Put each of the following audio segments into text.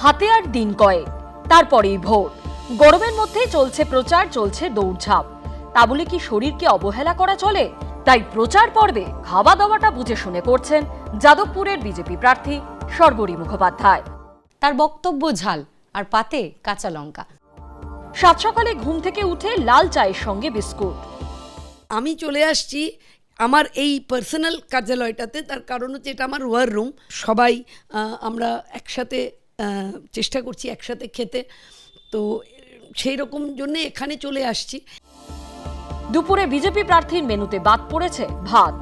হাতে আর দিন কয়েক, তারপরেই ভোট। গরমের মধ্যে চলছে প্রচার, চলছে দৌড়ঝাঁপ। তা বলে কি শরীরকে অবহেলা করা চলে? তাই প্রচার পর্বে খাওয়া দাওয়াটা বুঝে শুনে করছেন যাদবপুরের বিজেপি প্রার্থী সর্বরী মুখোপাধ্যায়। তার বক্তব্য ঝাল আর পাতে কাঁচা লঙ্কা। সাত সকালে ঘুম থেকে উঠে লাল চায়ের সঙ্গে বিস্কুট। আমি চলে আসছি আমার এই পার্সোনাল কার্যালয়টাতে, তার কারণ হচ্ছে এটা আমার ওয়ার রুম। সবাই আমরা একসাথে চেষ্টা করছি একসাথে খেতে, তো সেই রকম জন্যে এখানে চলে আসছি। দুপুরে বিজেপি প্রার্থীর মেনুতে বাদ পড়েছে ভাত,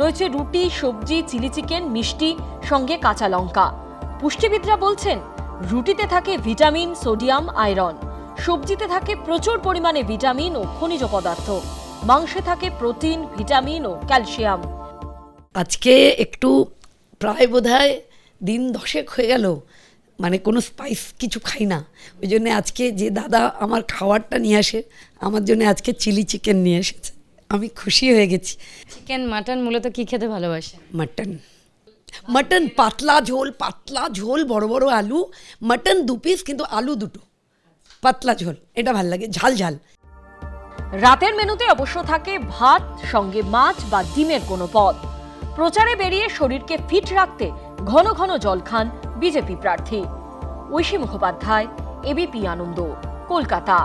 রয়েছে রুটি, সবজি, চিলি চিকেন, মিষ্টি, সঙ্গে কাঁচা লঙ্কা। পুষ্টিবিদরা বলছেন রুটিতে থাকে ভিটামিন, সোডিয়াম, আয়রন, সবজিতে থাকে প্রচুর পরিমাণে ভিটামিন ও খনিজ পদার্থ, মাংসে থাকে প্রোটিন, ভিটামিন ও ক্যালসিয়াম। আজকে একটু প্রায় বোধহয় দিন 10 হয়ে গেল মানে কোনো স্পাইস কিছু খাই না। ওই জন্য আজকে যে দাদা আমার খাবারটা নিয়ে আসে, আমার জন্য আজকে চিলি চিকেন নিয়ে এসেছে। আমি খুশি হয়ে গেছি। চিকেন, মাটন মূলত কি খেতে ভালোবাসে? মাটন পাতলা ঝোল, বড় বড় আলু। মাটন 2 পিস, কিন্তু আলু 2টো, পাতলা ঝোল, এটা ভাল লাগে, ঝাল ঝাল। রাতের মেনুতে অবশ্য থাকে ভাত, সঙ্গে মাছ বা ডিমের কোনো পদ। প্রচারে বেরিয়ে শরীরকে ফিট রাখতে ঘন ঘন জল খান বিজেপি প্রার্থী। ঐশী মুখোপাধ্যায়, এবিপি আনন্দ, কলকাতা।